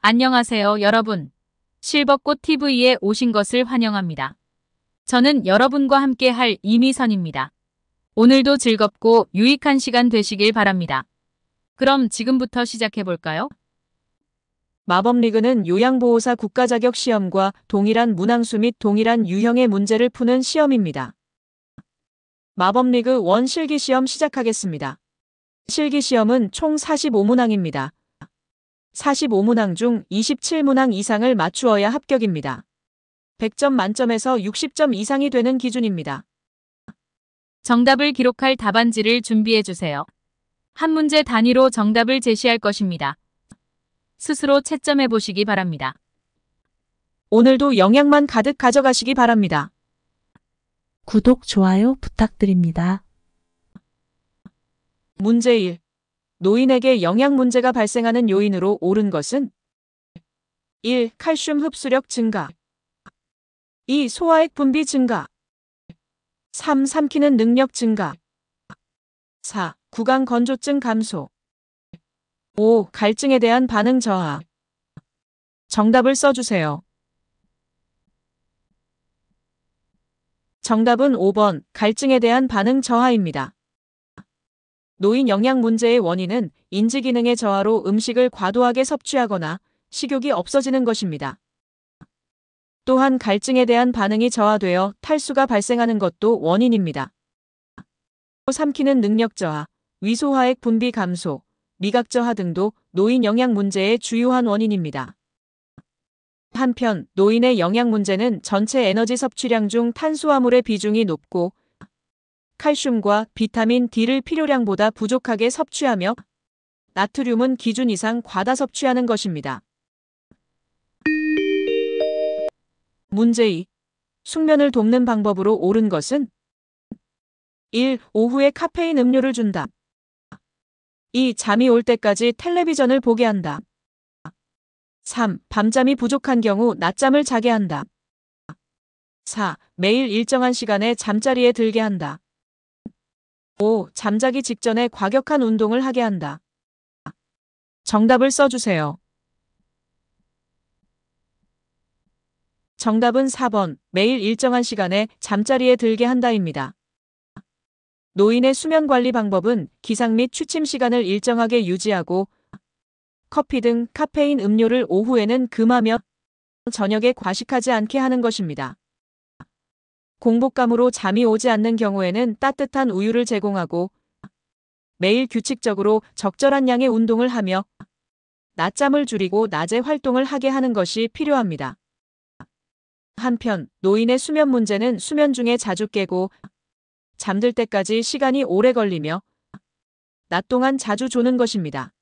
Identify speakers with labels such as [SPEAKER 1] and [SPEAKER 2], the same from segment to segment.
[SPEAKER 1] 안녕하세요, 여러분. 실버꽃 TV에 오신 것을 환영합니다. 저는 여러분과 함께 할 이미선입니다. 오늘도 즐겁고 유익한 시간 되시길 바랍니다. 그럼 지금부터 시작해 볼까요?
[SPEAKER 2] 마법리그는 요양보호사 국가자격 시험과 동일한 문항수 및 동일한 유형의 문제를 푸는 시험입니다. 마법리그 1 실기시험 시작하겠습니다. 실기시험은 총 45문항입니다. 45문항 중 27문항 이상을 맞추어야 합격입니다. 100점 만점에서 60점 이상이 되는 기준입니다.
[SPEAKER 1] 정답을 기록할 답안지를 준비해 주세요. 한 문제 단위로 정답을 제시할 것입니다. 스스로 채점해 보시기 바랍니다.
[SPEAKER 2] 오늘도 영양만 가득 가져가시기 바랍니다.
[SPEAKER 3] 구독, 좋아요 부탁드립니다.
[SPEAKER 2] 문제 1. 노인에게 영양 문제가 발생하는 요인으로 옳은 것은 1. 칼슘 흡수력 증가 2. 소화액 분비 증가 3. 삼키는 능력 증가 4. 구강 건조증 감소 5. 갈증에 대한 반응 저하. 정답을 써주세요. 정답은 5번 갈증에 대한 반응 저하입니다. 노인 영양 문제의 원인은 인지기능의 저하로 음식을 과도하게 섭취하거나 식욕이 없어지는 것입니다. 또한 갈증에 대한 반응이 저하되어 탈수가 발생하는 것도 원인입니다. 삼키는 능력 저하, 위소화액 분비 감소, 미각 저하 등도 노인 영양 문제의 주요한 원인입니다. 한편 노인의 영양 문제는 전체 에너지 섭취량 중 탄수화물의 비중이 높고 칼슘과 비타민 D를 필요량보다 부족하게 섭취하며 나트륨은 기준 이상 과다 섭취하는 것입니다. 문제 2. 숙면을 돕는 방법으로 옳은 것은 1. 오후에 카페인 음료를 준다. 2. 잠이 올 때까지 텔레비전을 보게 한다. 3. 밤잠이 부족한 경우 낮잠을 자게 한다. 4. 매일 일정한 시간에 잠자리에 들게 한다. 5. 잠자기 직전에 과격한 운동을 하게 한다. 정답을 써주세요. 정답은 4번 매일 일정한 시간에 잠자리에 들게 한다입니다. 노인의 수면 관리 방법은 기상 및 취침 시간을 일정하게 유지하고 커피 등 카페인 음료를 오후에는 금하며 저녁에 과식하지 않게 하는 것입니다. 공복감으로 잠이 오지 않는 경우에는 따뜻한 우유를 제공하고 매일 규칙적으로 적절한 양의 운동을 하며 낮잠을 줄이고 낮에 활동을 하게 하는 것이 필요합니다. 한편 노인의 수면 문제는 수면 중에 자주 깨고 잠들 때까지 시간이 오래 걸리며 낮 동안 자주 조는 것입니다.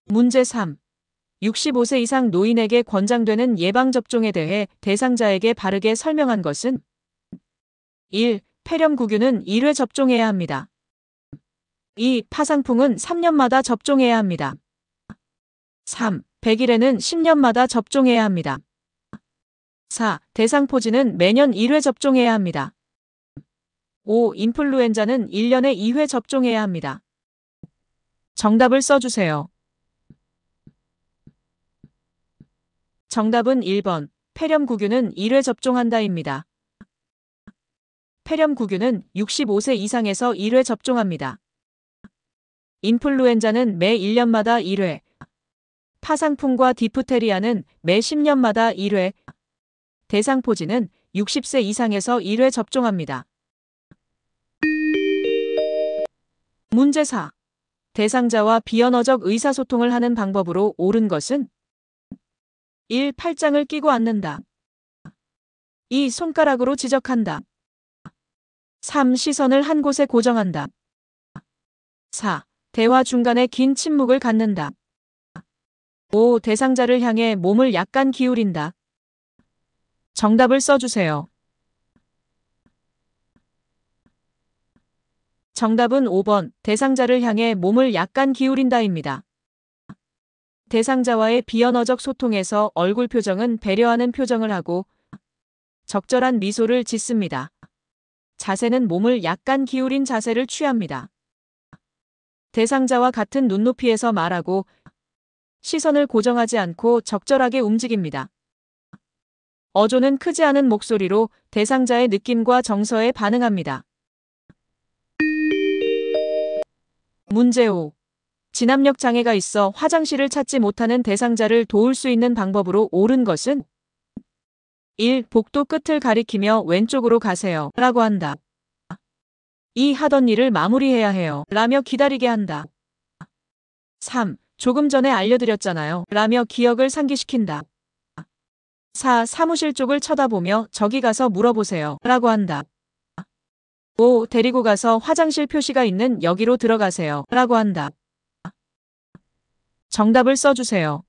[SPEAKER 2] 문제 3. 65세 이상 노인에게 권장되는 예방접종에 대해 대상자에게 바르게 설명한 것은 1. 폐렴구균은 1회 접종해야 합니다. 2. 파상풍은 3년마다 접종해야 합니다. 3. 백일에는 10년마다 접종해야 합니다. 4. 대상포진은 매년 1회 접종해야 합니다. 5. 인플루엔자는 1년에 2회 접종해야 합니다. 정답을 써주세요. 정답은 1번 폐렴구균은 1회 접종한다입니다. 폐렴구균은 65세 이상에서 1회 접종합니다. 인플루엔자는 매 1년마다 1회, 파상풍과 디프테리아는 매 10년마다 1회, 대상포진은 60세 이상에서 1회 접종합니다. 문제 4. 대상자와 비언어적 의사소통을 하는 방법으로 옳은 것은 1. 팔짱을 끼고 앉는다. 2. 손가락으로 지적한다. 3. 시선을 한 곳에 고정한다. 4. 대화 중간에 긴 침묵을 갖는다. 5. 대상자를 향해 몸을 약간 기울인다. 정답을 써주세요. 정답은 5번 대상자를 향해 몸을 약간 기울인다입니다. 대상자와의 비언어적 소통에서 얼굴 표정은 배려하는 표정을 하고 적절한 미소를 짓습니다. 자세는 몸을 약간 기울인 자세를 취합니다. 대상자와 같은 눈높이에서 말하고 시선을 고정하지 않고 적절하게 움직입니다. 어조는 크지 않은 목소리로 대상자의 느낌과 정서에 반응합니다. 문제 5. 진압력 장애가 있어 화장실을 찾지 못하는 대상자를 도울 수 있는 방법으로 옳은 것은 1. 복도 끝을 가리키며 왼쪽으로 가세요 라고 한다. 2. 하던 일을 마무리해야 해요 라며 기다리게 한다. 3. 조금 전에 알려드렸잖아요 라며 기억을 상기시킨다. 4. 사무실 쪽을 쳐다보며 저기 가서 물어보세요 라고 한다. 5. 데리고 가서 화장실 표시가 있는 여기로 들어가세요 라고 한다. 정답을 써주세요.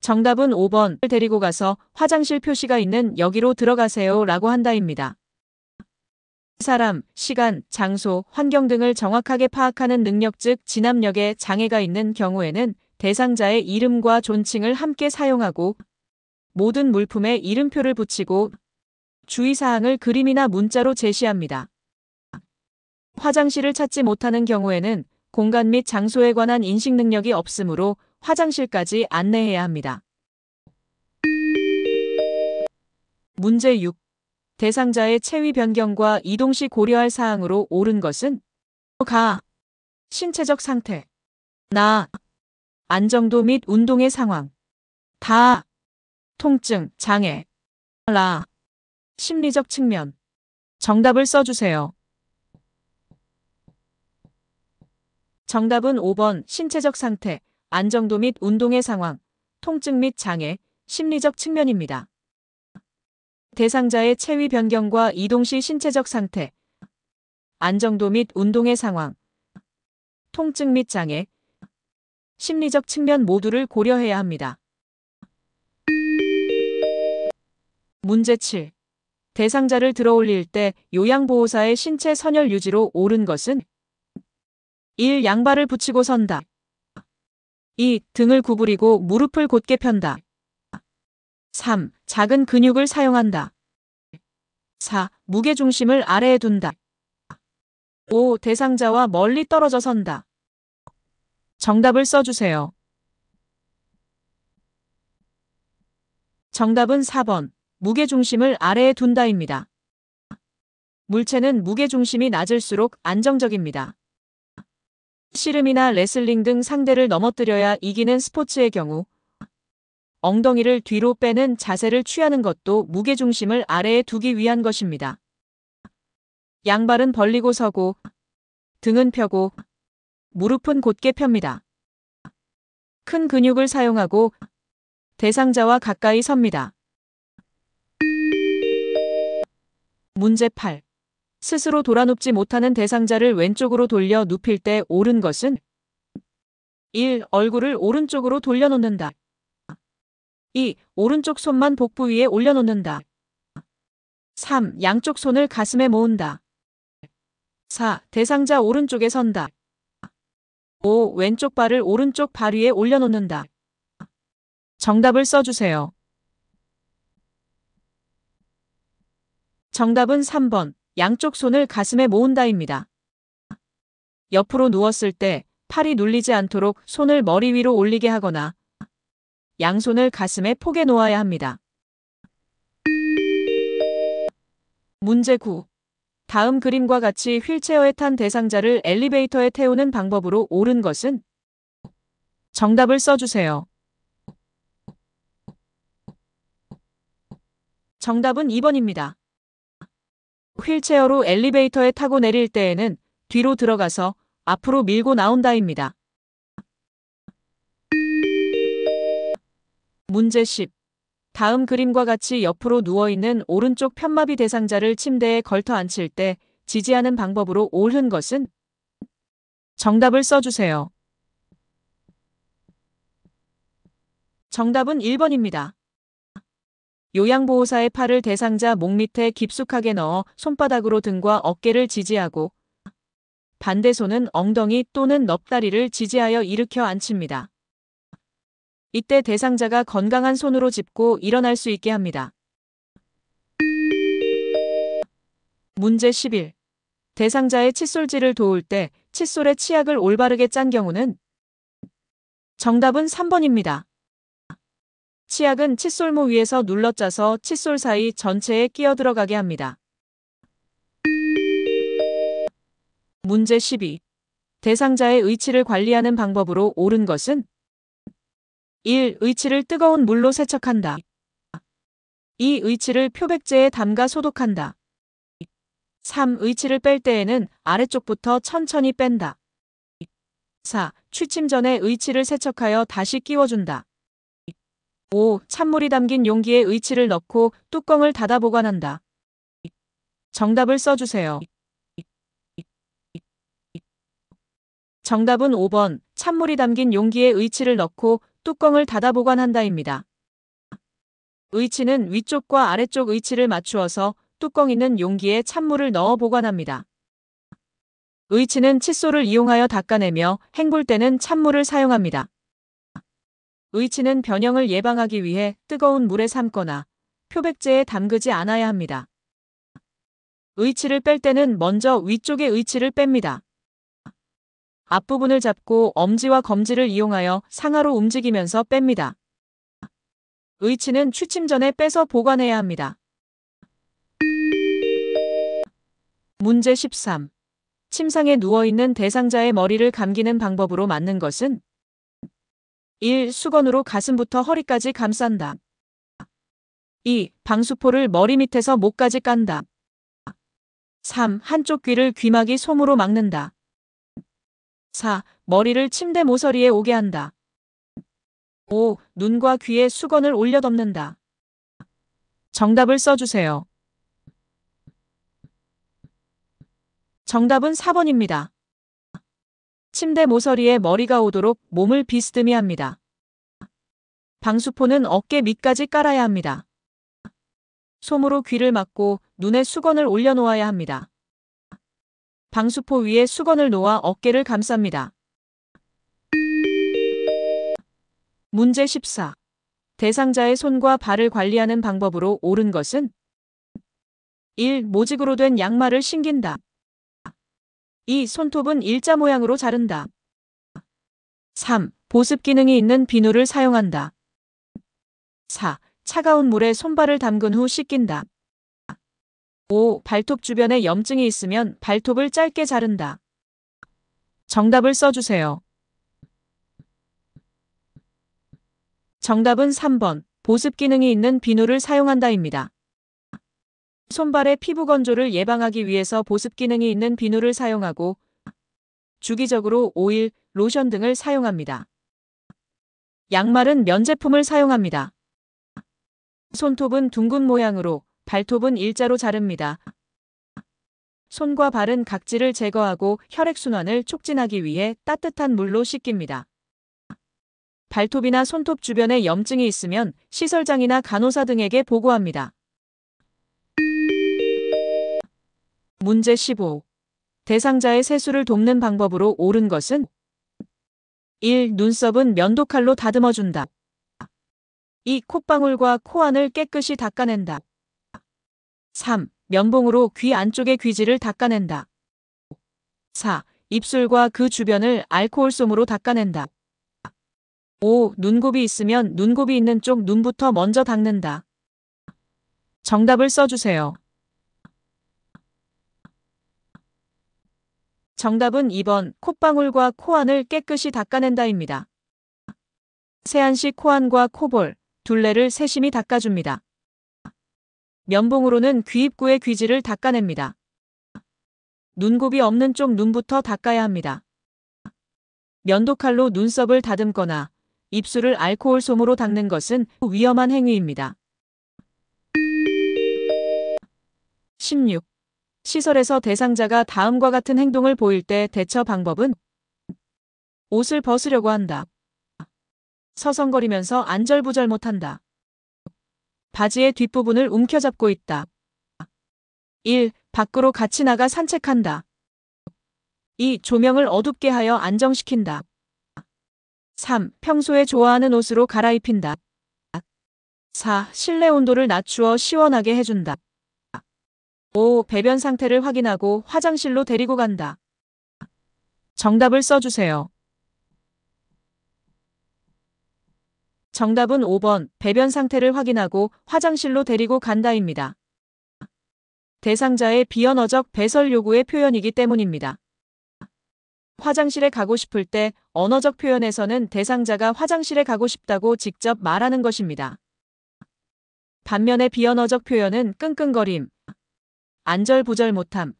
[SPEAKER 2] 정답은 5번 데리고 가서 화장실 표시가 있는 여기로 들어가세요 라고 한다입니다. 사람, 시간, 장소, 환경 등을 정확하게 파악하는 능력 즉 진압력에 장애가 있는 경우에는 대상자의 이름과 존칭을 함께 사용하고 모든 물품에 이름표를 붙이고 주의사항을 그림이나 문자로 제시합니다. 화장실을 찾지 못하는 경우에는 공간 및 장소에 관한 인식 능력이 없으므로 화장실까지 안내해야 합니다. 문제 6. 대상자의 체위 변경과 이동 시 고려할 사항으로 옳은 것은 가. 신체적 상태. 나. 안정도 및 운동의 상황. 다. 통증, 장애. 라. 심리적 측면. 정답을 써주세요. 정답은 5번 신체적 상태, 안정도 및 운동의 상황, 통증 및 장애, 심리적 측면입니다. 대상자의 체위 변경과 이동 시 신체적 상태, 안정도 및 운동의 상황, 통증 및 장애, 심리적 측면 모두를 고려해야 합니다. 문제 7. 대상자를 들어올릴 때 요양보호사의 신체 선열 유지로 옳은 것은 1. 양발을 붙이고 선다. 2. 등을 구부리고 무릎을 곧게 편다. 3. 작은 근육을 사용한다. 4. 무게중심을 아래에 둔다. 5. 대상자와 멀리 떨어져 선다. 정답을 써주세요. 정답은 4번. 무게중심을 아래에 둔다입니다. 물체는 무게중심이 낮을수록 안정적입니다. 씨름이나 레슬링 등 상대를 넘어뜨려야 이기는 스포츠의 경우 엉덩이를 뒤로 빼는 자세를 취하는 것도 무게중심을 아래에 두기 위한 것입니다. 양발은 벌리고 서고 등은 펴고 무릎은 곧게 펴니다. 큰 근육을 사용하고 대상자와 가까이 섭니다. 문제 8. 스스로 돌아눕지 못하는 대상자를 왼쪽으로 돌려 눕힐 때 옳은 것은 1. 얼굴을 오른쪽으로 돌려놓는다. 2. 오른쪽 손만 복부 위에 올려놓는다. 3. 양쪽 손을 가슴에 모은다. 4. 대상자 오른쪽에 선다. 5. 왼쪽 발을 오른쪽 발 위에 올려놓는다. 정답을 써주세요. 정답은 3번. 양쪽 손을 가슴에 모은다입니다. 옆으로 누웠을 때 팔이 눌리지 않도록 손을 머리 위로 올리게 하거나 양손을 가슴에 포개 놓아야 합니다. 문제 9. 다음 그림과 같이 휠체어에 탄 대상자를 엘리베이터에 태우는 방법으로 옳은 것은 정답을 써주세요. 정답은 2번입니다. 휠체어로 엘리베이터에 타고 내릴 때에는 뒤로 들어가서 앞으로 밀고 나온다입니다. 문제 10. 다음 그림과 같이 옆으로 누워있는 오른쪽 편마비 대상자를 침대에 걸터 앉힐 때 지지하는 방법으로 옳은 것은 정답을 써주세요. 정답은 1번입니다. 요양보호사의 팔을 대상자 목 밑에 깊숙하게 넣어 손바닥으로 등과 어깨를 지지하고 반대 손은 엉덩이 또는 넙다리를 지지하여 일으켜 앉힙니다. 이때 대상자가 건강한 손으로 짚고 일어날 수 있게 합니다. 문제 11. 대상자의 칫솔질을 도울 때 칫솔에 치약을 올바르게 짠 경우는 정답은 3번입니다. 치약은 칫솔모 위에서 눌러짜서 칫솔 사이 전체에 끼어 들어가게 합니다. 문제 12. 대상자의 의치를 관리하는 방법으로 옳은 것은 1. 의치를 뜨거운 물로 세척한다. 2. 의치를 표백제에 담가 소독한다. 3. 의치를 뺄 때에는 아래쪽부터 천천히 뺀다. 4. 취침 전에 의치를 세척하여 다시 끼워준다. 5. 찬물이 담긴 용기에 의치를 넣고 뚜껑을 닫아 보관한다. 정답을 써주세요. 정답은 5번 찬물이 담긴 용기에 의치를 넣고 뚜껑을 닫아 보관한다입니다. 의치는 위쪽과 아래쪽 의치를 맞추어서 뚜껑 있는 용기에 찬물을 넣어 보관합니다. 의치는 칫솔을 이용하여 닦아내며 헹굴 때는 찬물을 사용합니다. 의치는 변형을 예방하기 위해 뜨거운 물에 삶거나 표백제에 담그지 않아야 합니다. 의치를 뺄 때는 먼저 위쪽의 의치를 뺍니다. 앞부분을 잡고 엄지와 검지를 이용하여 상하로 움직이면서 뺍니다. 의치는 취침 전에 빼서 보관해야 합니다. 문제 13. 침상에 누워있는 대상자의 머리를 감기는 방법으로 맞는 것은 1. 수건으로 가슴부터 허리까지 감싼다. 2. 방수포를 머리 밑에서 목까지 깐다. 3. 한쪽 귀를 귀마개 솜으로 막는다. 4. 머리를 침대 모서리에 오게 한다. 5. 눈과 귀에 수건을 올려 덮는다. 정답을 써주세요. 정답은 4번입니다. 침대 모서리에 머리가 오도록 몸을 비스듬히 합니다. 방수포는 어깨 밑까지 깔아야 합니다. 솜으로 귀를 막고 눈에 수건을 올려놓아야 합니다. 방수포 위에 수건을 놓아 어깨를 감쌉니다. 문제 14. 대상자의 손과 발을 관리하는 방법으로 옳은 것은 1. 모직으로 된 양말을 신긴다. 2. 손톱은 일자 모양으로 자른다. 3. 보습 기능이 있는 비누를 사용한다. 4. 차가운 물에 손발을 담근 후 씻긴다. 5. 발톱 주변에 염증이 있으면 발톱을 짧게 자른다. 정답을 써주세요. 정답은 3번. 보습 기능이 있는 비누를 사용한다입니다. 손발의 피부 건조를 예방하기 위해서 보습 기능이 있는 비누를 사용하고 주기적으로 오일, 로션 등을 사용합니다. 양말은 면 제품을 사용합니다. 손톱은 둥근 모양으로, 발톱은 일자로 자릅니다. 손과 발은 각질을 제거하고 혈액순환을 촉진하기 위해 따뜻한 물로 씻깁니다. 발톱이나 손톱 주변에 염증이 있으면 시설장이나 간호사 등에게 보고합니다. 문제 15. 대상자의 세수를 돕는 방법으로 옳은 것은 1. 눈썹은 면도칼로 다듬어준다. 2. 콧방울과 코안을 깨끗이 닦아낸다. 3. 면봉으로 귀 안쪽의 귀지를 닦아낸다. 4. 입술과 그 주변을 알코올솜으로 닦아낸다. 5. 눈곱이 있으면 눈곱이 있는 쪽 눈부터 먼저 닦는다. 정답을 써주세요. 정답은 2번 콧방울과 코안을 깨끗이 닦아낸다입니다. 세안시 코안과 코볼, 둘레를 세심히 닦아줍니다. 면봉으로는 귀 입구의 귀지를 닦아냅니다. 눈곱이 없는 쪽 눈부터 닦아야 합니다. 면도칼로 눈썹을 다듬거나 입술을 알코올 솜으로 닦는 것은 위험한 행위입니다. 16. 시설에서 대상자가 다음과 같은 행동을 보일 때 대처 방법은 옷을 벗으려고 한다. 서성거리면서 안절부절 못한다. 바지의 뒷부분을 움켜잡고 있다. 1. 밖으로 같이 나가 산책한다. 2. 조명을 어둡게 하여 안정시킨다. 3. 평소에 좋아하는 옷으로 갈아입힌다. 4. 실내 온도를 낮추어 시원하게 해준다. 5. 배변 상태를 확인하고 화장실로 데리고 간다. 정답을 써주세요. 정답은 5번 배변 상태를 확인하고 화장실로 데리고 간다입니다. 대상자의 비언어적 배설 요구의 표현이기 때문입니다. 화장실에 가고 싶을 때 언어적 표현에서는 대상자가 화장실에 가고 싶다고 직접 말하는 것입니다. 반면에 비언어적 표현은 끙끙거림, 안절부절 못함,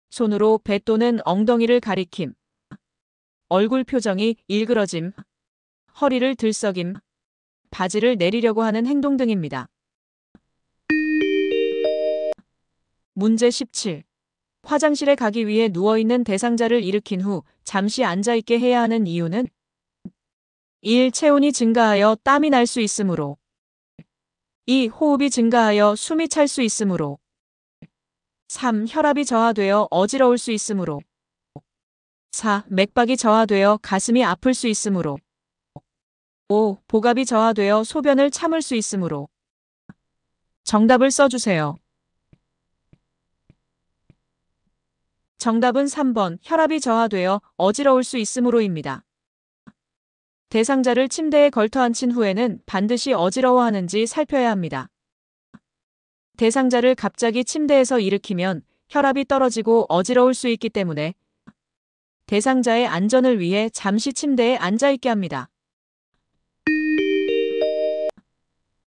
[SPEAKER 2] 손으로 배 또는 엉덩이를 가리킴, 얼굴 표정이 일그러짐, 허리를 들썩임, 바지를 내리려고 하는 행동 등입니다. 문제 17. 화장실에 가기 위해 누워있는 대상자를 일으킨 후 잠시 앉아있게 해야 하는 이유는 1. 체온이 증가하여 땀이 날 수 있으므로 2. 호흡이 증가하여 숨이 찰 수 있으므로 3. 혈압이 저하되어 어지러울 수 있으므로 4. 맥박이 저하되어 가슴이 아플 수 있으므로 5. 복압이 저하되어 소변을 참을 수 있으므로 정답을 써주세요. 정답은 3번 혈압이 저하되어 어지러울 수 있으므로입니다. 대상자를 침대에 걸터 앉힌 후에는 반드시 어지러워하는지 살펴야 합니다. 대상자를 갑자기 침대에서 일으키면 혈압이 떨어지고 어지러울 수 있기 때문에 대상자의 안전을 위해 잠시 침대에 앉아있게 합니다.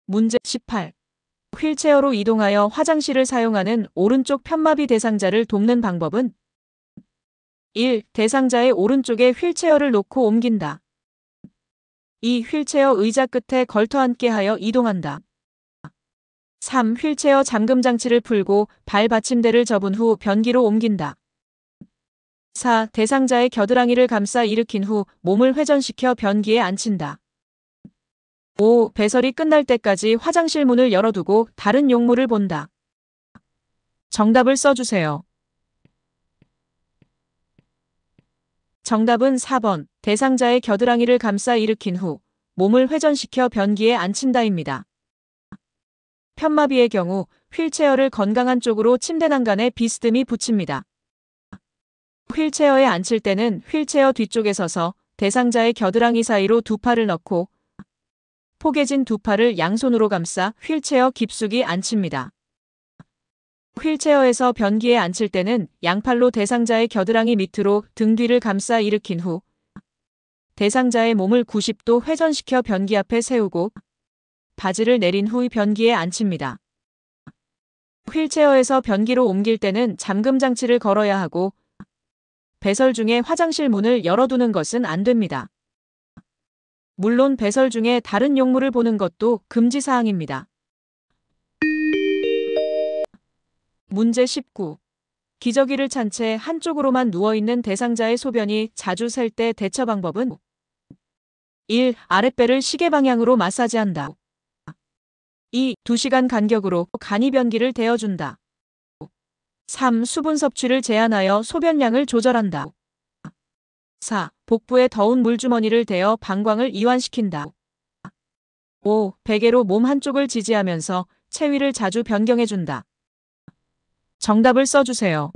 [SPEAKER 2] 문제 18. 휠체어로 이동하여 화장실을 사용하는 오른쪽 편마비 대상자를 돕는 방법은 1. 대상자의 오른쪽에 휠체어를 놓고 옮긴다. 2. 휠체어 의자 끝에 걸터 앉게 하여 이동한다. 3. 휠체어 잠금 장치를 풀고 발 받침대를 접은 후 변기로 옮긴다. 4. 대상자의 겨드랑이를 감싸 일으킨 후 몸을 회전시켜 변기에 앉힌다. 5. 배설이 끝날 때까지 화장실 문을 열어두고 다른 용물을 본다. 정답을 써주세요. 정답은 4번 대상자의 겨드랑이를 감싸 일으킨 후 몸을 회전시켜 변기에 앉힌다입니다. 편마비의 경우 휠체어를 건강한 쪽으로 침대 난간에 비스듬히 붙입니다. 휠체어에 앉힐 때는 휠체어 뒤쪽에 서서 대상자의 겨드랑이 사이로 두 팔을 넣고 포개진 두 팔을 양손으로 감싸 휠체어 깊숙이 앉힙니다. 휠체어에서 변기에 앉힐 때는 양팔로 대상자의 겨드랑이 밑으로 등 뒤를 감싸 일으킨 후 대상자의 몸을 90도 회전시켜 변기 앞에 세우고 바지를 내린 후 변기에 앉힙니다. 휠체어에서 변기로 옮길 때는 잠금 장치를 걸어야 하고 배설 중에 화장실 문을 열어두는 것은 안 됩니다. 물론 배설 중에 다른 용물을 보는 것도 금지사항입니다. 문제 19. 기저귀를 찬 채 한쪽으로만 누워있는 대상자의 소변이 자주 셀 때 대처 방법은 1. 아랫배를 시계 방향으로 마사지한다. 2. 2시간 간격으로 간이 변기를 데워준다. 3. 수분 섭취를 제한하여 소변량을 조절한다. 4. 복부에 더운 물주머니를 대어 방광을 이완시킨다. 5. 베개로 몸 한쪽을 지지하면서 체위를 자주 변경해준다. 정답을 써주세요.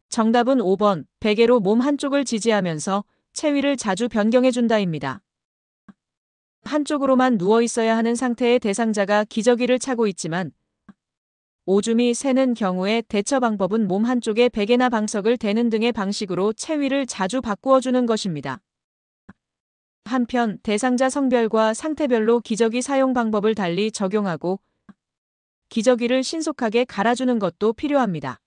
[SPEAKER 2] 정답은 5번 베개로 몸 한쪽을 지지하면서 체위를 자주 변경해준다입니다. 한쪽으로만 누워 있어야 하는 상태의 대상자가 기저귀를 차고 있지만 오줌이 새는 경우에 대처 방법은 몸 한쪽에 베개나 방석을 대는 등의 방식으로 체위를 자주 바꾸어 주는 것입니다. 한편 대상자 성별과 상태별로 기저귀 사용 방법을 달리 적용하고 기저귀를 신속하게 갈아주는 것도 필요합니다.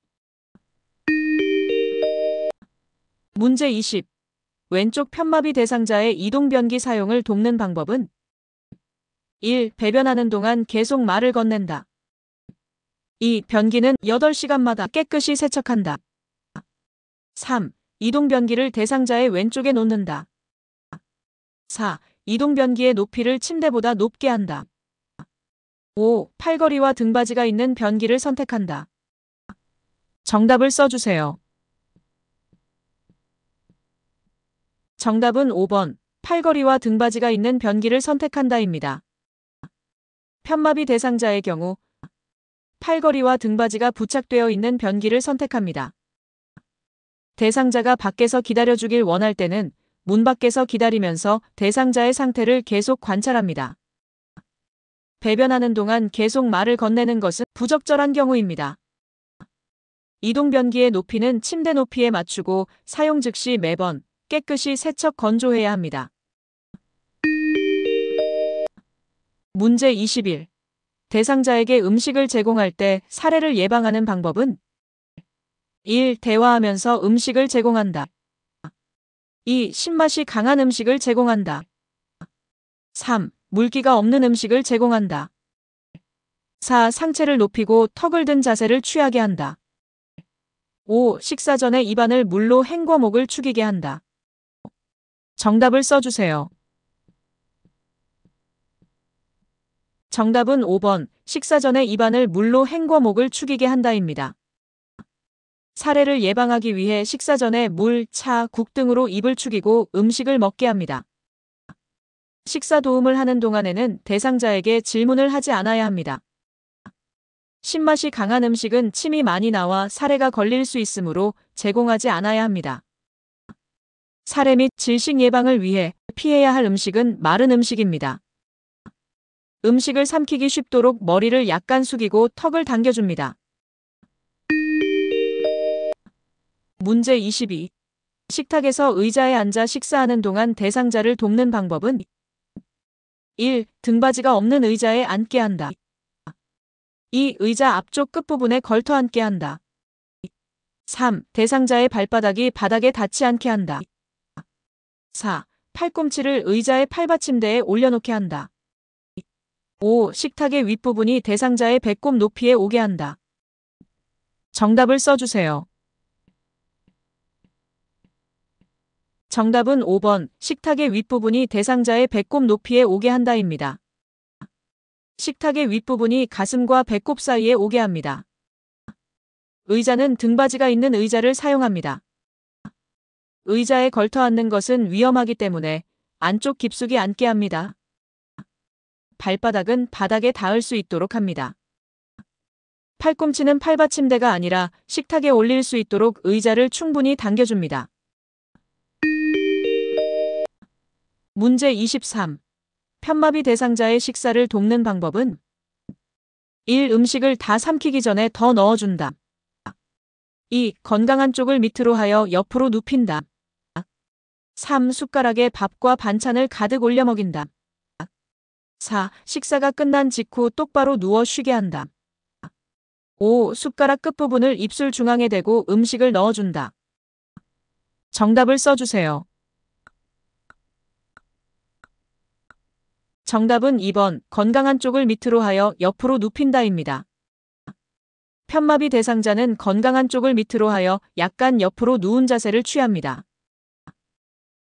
[SPEAKER 2] 문제 20. 왼쪽 편마비 대상자의 이동변기 사용을 돕는 방법은 1. 배변하는 동안 계속 말을 건넨다. 2. 변기는 8시간마다 깨끗이 세척한다. 3. 이동변기를 대상자의 왼쪽에 놓는다. 4. 이동변기의 높이를 침대보다 높게 한다. 5. 팔걸이와 등받이가 있는 변기를 선택한다. 정답을 써주세요. 정답은 5번 팔걸이와 등받이가 있는 변기를 선택한다입니다. 편마비 대상자의 경우 팔걸이와 등받이가 부착되어 있는 변기를 선택합니다. 대상자가 밖에서 기다려주길 원할 때는 문 밖에서 기다리면서 대상자의 상태를 계속 관찰합니다. 배변하는 동안 계속 말을 건네는 것은 부적절한 경우입니다. 이동 변기의 높이는 침대 높이에 맞추고 사용 즉시 매번 깨끗이 세척 건조해야 합니다. 문제 21. 대상자에게 음식을 제공할 때 사례를 예방하는 방법은 1. 대화하면서 음식을 제공한다. 2. 신맛이 강한 음식을 제공한다. 3. 물기가 없는 음식을 제공한다. 4. 상체를 높이고 턱을 든 자세를 취하게 한다. 5. 식사 전에 입안을 물로 헹궈 목을 축이게 한다. 정답을 써주세요. 정답은 5번, 식사 전에 입안을 물로 헹궈 목을 축이게 한다입니다. 사례를 예방하기 위해 식사 전에 물, 차, 국 등으로 입을 축이고 음식을 먹게 합니다. 식사 도움을 하는 동안에는 대상자에게 질문을 하지 않아야 합니다. 신맛이 강한 음식은 침이 많이 나와 사례가 걸릴 수 있으므로 제공하지 않아야 합니다. 사례 및 질식 예방을 위해 피해야 할 음식은 마른 음식입니다. 음식을 삼키기 쉽도록 머리를 약간 숙이고 턱을 당겨줍니다. 문제 22. 식탁에서 의자에 앉아 식사하는 동안 대상자를 돕는 방법은 1. 등받이가 없는 의자에 앉게 한다. 2. 의자 앞쪽 끝부분에 걸터 앉게 한다. 3. 대상자의 발바닥이 바닥에 닿지 않게 한다. 4. 팔꿈치를 의자의 팔받침대에 올려놓게 한다. 5. 식탁의 윗부분이 대상자의 배꼽 높이에 오게 한다. 정답을 써주세요. 정답은 5번, 식탁의 윗부분이 대상자의 배꼽 높이에 오게 한다입니다. 식탁의 윗부분이 가슴과 배꼽 사이에 오게 합니다. 의자는 등받이가 있는 의자를 사용합니다. 의자에 걸터 앉는 것은 위험하기 때문에 안쪽 깊숙이 앉게 합니다. 발바닥은 바닥에 닿을 수 있도록 합니다. 팔꿈치는 팔받침대가 아니라 식탁에 올릴 수 있도록 의자를 충분히 당겨줍니다. 문제 23. 편마비 대상자의 식사를 돕는 방법은 1. 음식을 다 삼키기 전에 더 넣어준다. 2. 건강한 쪽을 밑으로 하여 옆으로 눕힌다. 3. 숟가락에 밥과 반찬을 가득 올려 먹인다. 4. 식사가 끝난 직후 똑바로 누워 쉬게 한다. 5. 숟가락 끝부분을 입술 중앙에 대고 음식을 넣어준다. 정답을 써주세요. 정답은 2번, 건강한 쪽을 밑으로 하여 옆으로 눕힌다입니다. 편마비 대상자는 건강한 쪽을 밑으로 하여 약간 옆으로 누운 자세를 취합니다.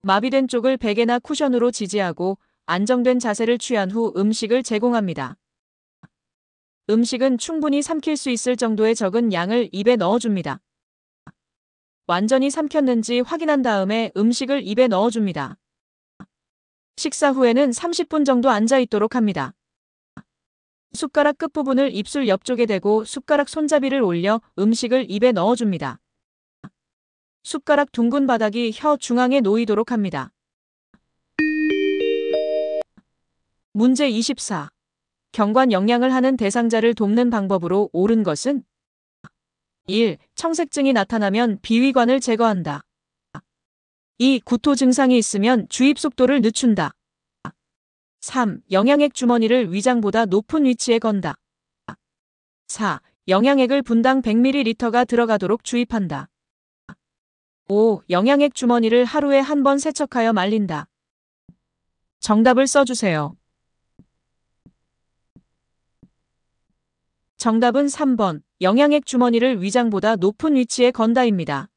[SPEAKER 2] 마비된 쪽을 베개나 쿠션으로 지지하고 안정된 자세를 취한 후 음식을 제공합니다. 음식은 충분히 삼킬 수 있을 정도의 적은 양을 입에 넣어줍니다. 완전히 삼켰는지 확인한 다음에 음식을 입에 넣어줍니다. 식사 후에는 30분 정도 앉아 있도록 합니다. 숟가락 끝부분을 입술 옆쪽에 대고 숟가락 손잡이를 올려 음식을 입에 넣어줍니다. 숟가락 둥근 바닥이 혀 중앙에 놓이도록 합니다. 문제 24. 경관 영양을 하는 대상자를 돕는 방법으로 옳은 것은 1. 청색증이 나타나면 비위관을 제거한다. 2. 구토 증상이 있으면 주입 속도를 늦춘다. 3. 영양액 주머니를 위장보다 높은 위치에 건다. 4. 영양액을 분당 100ml가 들어가도록 주입한다. 5. 영양액 주머니를 하루에 한 번 세척하여 말린다. 정답을 써주세요. 정답은 3번, 영양액 주머니를 위장보다 높은 위치에 건다입니다.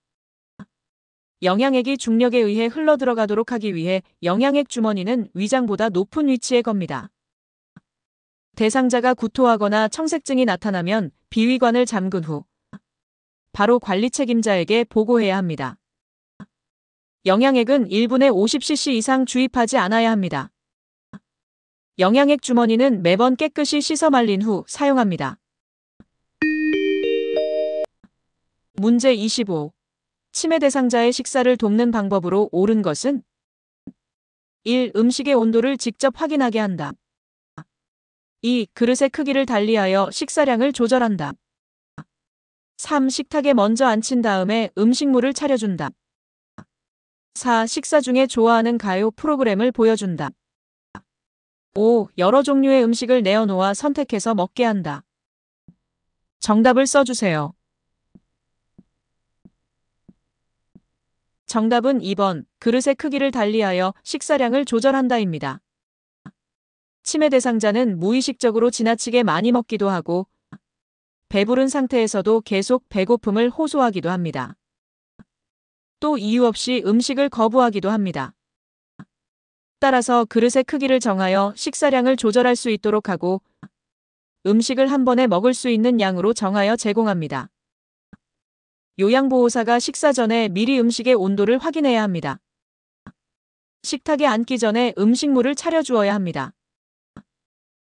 [SPEAKER 2] 영양액이 중력에 의해 흘러들어가도록 하기 위해 영양액 주머니는 위장보다 높은 위치에 겁니다. 대상자가 구토하거나 청색증이 나타나면 비위관을 잠근 후 바로 관리 책임자에게 보고해야 합니다. 영양액은 1분에 50cc 이상 주입하지 않아야 합니다. 영양액 주머니는 매번 깨끗이 씻어 말린 후 사용합니다. 문제 25. 치매 대상자의 식사를 돕는 방법으로 옳은 것은 1. 음식의 온도를 직접 확인하게 한다. 2. 그릇의 크기를 달리하여 식사량을 조절한다. 3. 식탁에 먼저 앉힌 다음에 음식물을 차려준다. 4. 식사 중에 좋아하는 가요 프로그램을 보여준다. 5. 여러 종류의 음식을 내어놓아 선택해서 먹게 한다. 정답을 써주세요. 정답은 2번, 그릇의 크기를 달리하여 식사량을 조절한다입니다. 치매 대상자는 무의식적으로 지나치게 많이 먹기도 하고 배부른 상태에서도 계속 배고픔을 호소하기도 합니다. 또 이유 없이 음식을 거부하기도 합니다. 따라서 그릇의 크기를 정하여 식사량을 조절할 수 있도록 하고 음식을 한 번에 먹을 수 있는 양으로 정하여 제공합니다. 요양보호사가 식사 전에 미리 음식의 온도를 확인해야 합니다. 식탁에 앉기 전에 음식물을 차려주어야 합니다.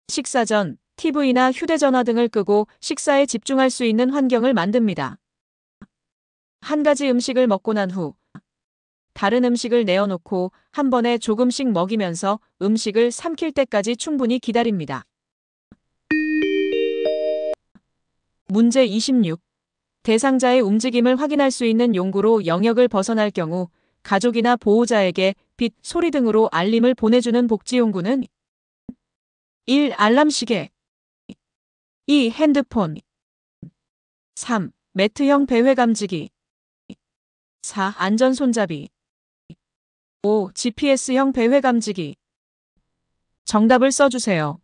[SPEAKER 2] 식사 전 TV나 휴대전화 등을 끄고 식사에 집중할 수 있는 환경을 만듭니다. 한 가지 음식을 먹고 난 후 다른 음식을 내어놓고 한 번에 조금씩 먹이면서 음식을 삼킬 때까지 충분히 기다립니다. 문제 26. 대상자의 움직임을 확인할 수 있는 용구로 영역을 벗어날 경우 가족이나 보호자에게 빛, 소리 등으로 알림을 보내주는 복지용구는 1. 알람 시계 2. 핸드폰 3. 매트형 배회 감지기 4. 안전 손잡이 5. GPS형 배회 감지기. 정답을 써주세요.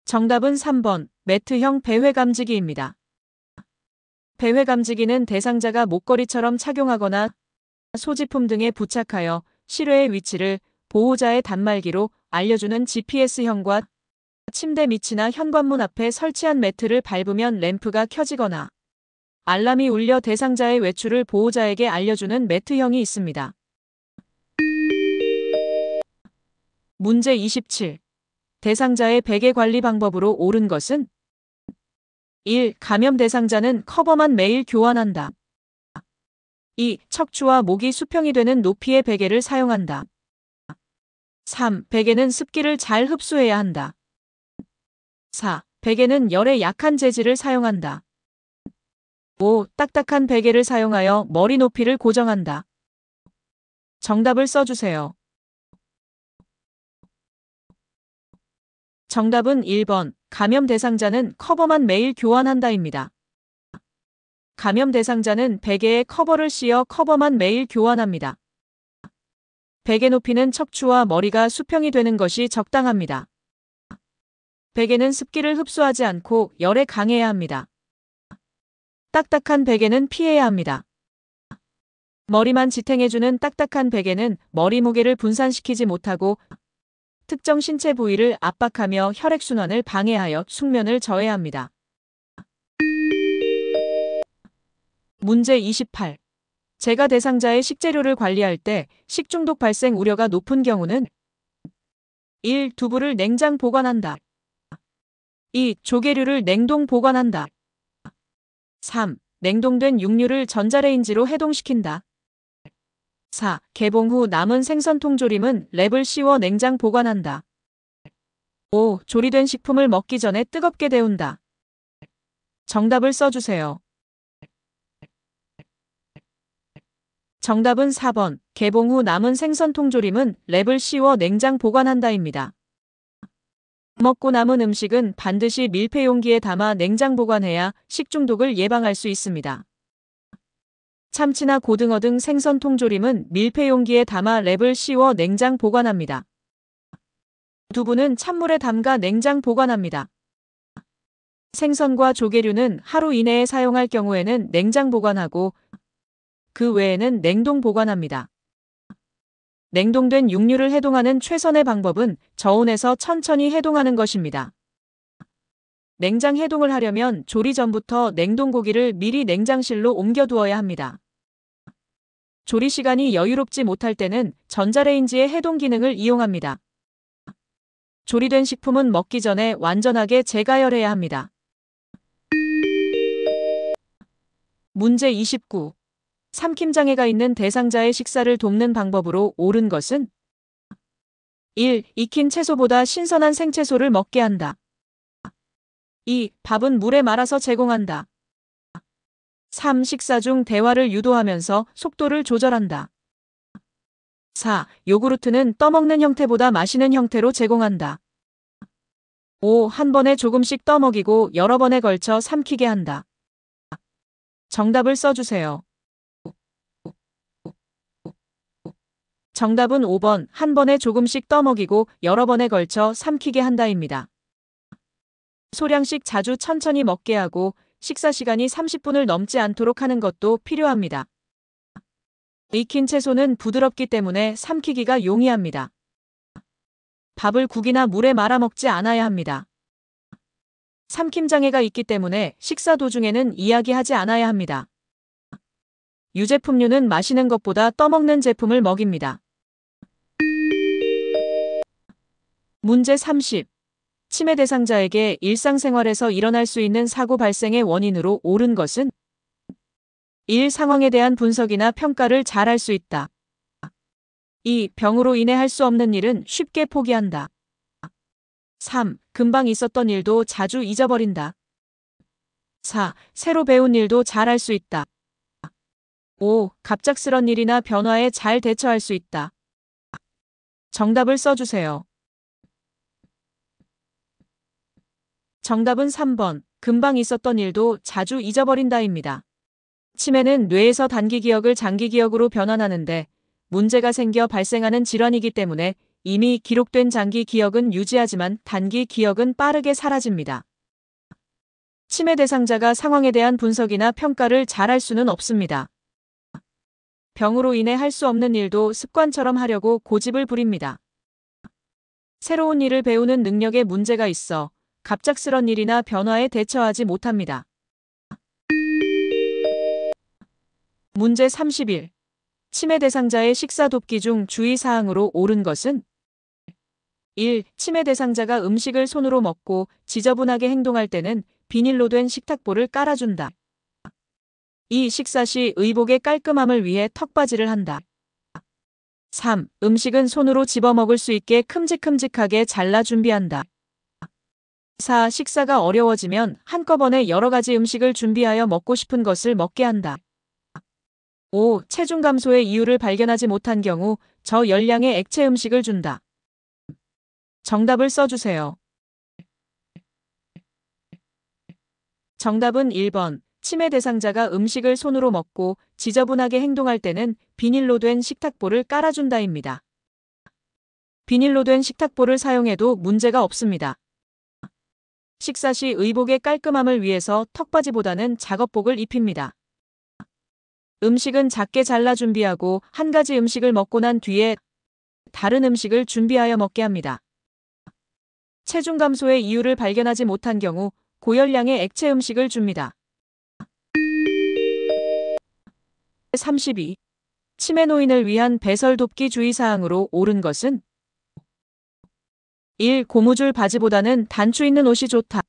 [SPEAKER 2] 정답은 3번, 매트형 배회 감지기입니다. 배회 감지기는 대상자가 목걸이처럼 착용하거나 소지품 등에 부착하여 실외의 위치를 보호자의 단말기로 알려주는 GPS형과 침대 밑이나 현관문 앞에 설치한 매트를 밟으면 램프가 켜지거나 알람이 울려 대상자의 외출을 보호자에게 알려주는 매트형이 있습니다. 문제 27. 대상자의 베개 관리 방법으로 옳은 것은 1. 감염 대상자는 커버만 매일 교환한다. 2. 척추와 목이 수평이 되는 높이의 베개를 사용한다. 3. 베개는 습기를 잘 흡수해야 한다. 4. 베개는 열에 약한 재질을 사용한다. 5. 딱딱한 베개를 사용하여 머리 높이를 고정한다. 정답을 써주세요. 정답은 1번, 감염 대상자는 커버만 매일 교환한다입니다. 감염 대상자는 베개에 커버를 씌워 커버만 매일 교환합니다. 베개 높이는 척추와 머리가 수평이 되는 것이 적당합니다. 베개는 습기를 흡수하지 않고 열에 강해야 합니다. 딱딱한 베개는 피해야 합니다. 머리만 지탱해주는 딱딱한 베개는 머리 무게를 분산시키지 못하고 특정 신체 부위를 압박하며 혈액순환을 방해하여 숙면을 저해합니다. 문제 28. 제가 대상자의 식재료를 관리할 때 식중독 발생 우려가 높은 경우는 1. 두부를 냉장 보관한다. 2. 조개류를 냉동 보관한다. 3. 냉동된 육류를 전자레인지로 해동시킨다. 4. 개봉 후 남은 생선 통조림은 랩을 씌워 냉장 보관한다. 5. 조리된 식품을 먹기 전에 뜨겁게 데운다. 정답을 써주세요. 정답은 4번, 개봉 후 남은 생선 통조림은 랩을 씌워 냉장 보관한다입니다. 먹고 남은 음식은 반드시 밀폐 용기에 담아 냉장 보관해야 식중독을 예방할 수 있습니다. 참치나 고등어 등 생선 통조림은 밀폐 용기에 담아 랩을 씌워 냉장 보관합니다. 두부는 찬물에 담가 냉장 보관합니다. 생선과 조개류는 하루 이내에 사용할 경우에는 냉장 보관하고 그 외에는 냉동 보관합니다. 냉동된 육류를 해동하는 최선의 방법은 저온에서 천천히 해동하는 것입니다. 냉장 해동을 하려면 조리 전부터 냉동 고기를 미리 냉장실로 옮겨두어야 합니다. 조리 시간이 여유롭지 못할 때는 전자레인지의 해동 기능을 이용합니다. 조리된 식품은 먹기 전에 완전하게 재가열해야 합니다. 문제 29. 삼킴장애가 있는 대상자의 식사를 돕는 방법으로 옳은 것은 1. 익힌 채소보다 신선한 생채소를 먹게 한다. 2. 밥은 물에 말아서 제공한다. 3. 식사 중 대화를 유도하면서 속도를 조절한다. 4. 요구르트는 떠먹는 형태보다 마시는 형태로 제공한다. 5. 한 번에 조금씩 떠먹이고 여러 번에 걸쳐 삼키게 한다. 정답을 써주세요. 정답은 5번, 한 번에 조금씩 떠먹이고 여러 번에 걸쳐 삼키게 한다입니다. 소량씩 자주 천천히 먹게 하고 식사 시간이 30분을 넘지 않도록 하는 것도 필요합니다. 익힌 채소는 부드럽기 때문에 삼키기가 용이합니다. 밥을 국이나 물에 말아 먹지 않아야 합니다. 삼킴장애가 있기 때문에 식사 도중에는 이야기하지 않아야 합니다. 유제품류는 마시는 것보다 떠먹는 제품을 먹입니다. 문제 30. 치매 대상자에게 일상생활에서 일어날 수 있는 사고 발생의 원인으로 옳은 것은 1. 상황에 대한 분석이나 평가를 잘할 수 있다. 2. 병으로 인해 할 수 없는 일은 쉽게 포기한다. 3. 금방 있었던 일도 자주 잊어버린다. 4. 새로 배운 일도 잘할 수 있다. 5. 갑작스런 일이나 변화에 잘 대처할 수 있다. 정답을 써주세요. 정답은 3번. 금방 있었던 일도 자주 잊어버린다입니다. 치매는 뇌에서 단기 기억을 장기 기억으로 변환하는데 문제가 생겨 발생하는 질환이기 때문에 이미 기록된 장기 기억은 유지하지만 단기 기억은 빠르게 사라집니다. 치매 대상자가 상황에 대한 분석이나 평가를 잘할 수는 없습니다. 병으로 인해 할 수 없는 일도 습관처럼 하려고 고집을 부립니다. 새로운 일을 배우는 능력에 문제가 있어 갑작스런 일이나 변화에 대처하지 못합니다. 문제 31. 치매 대상자의 식사 돕기 중 주의사항으로 옳은 것은 1. 치매 대상자가 음식을 손으로 먹고 지저분하게 행동할 때는 비닐로 된 식탁볼을 깔아준다. 2. 식사 시 의복의 깔끔함을 위해 턱받이를 한다. 3. 음식은 손으로 집어먹을 수 있게 큼직큼직하게 잘라 준비한다. 4. 식사가 어려워지면 한꺼번에 여러 가지 음식을 준비하여 먹고 싶은 것을 먹게 한다. 5. 체중 감소의 이유를 발견하지 못한 경우 저열량의 액체 음식을 준다. 정답을 써주세요. 정답은 1번. 치매 대상자가 음식을 손으로 먹고 지저분하게 행동할 때는 비닐로 된 식탁볼을 깔아준다입니다. 비닐로 된 식탁볼을 사용해도 문제가 없습니다. 식사 시 의복의 깔끔함을 위해서 턱받이보다는 작업복을 입힙니다. 음식은 작게 잘라 준비하고 한 가지 음식을 먹고 난 뒤에 다른 음식을 준비하여 먹게 합니다. 체중 감소의 이유를 발견하지 못한 경우 고열량의 액체 음식을 줍니다. 32. 치매 노인을 위한 배설 돕기 주의사항으로 옳은 것은 1. 고무줄 바지보다는 단추 있는 옷이 좋다.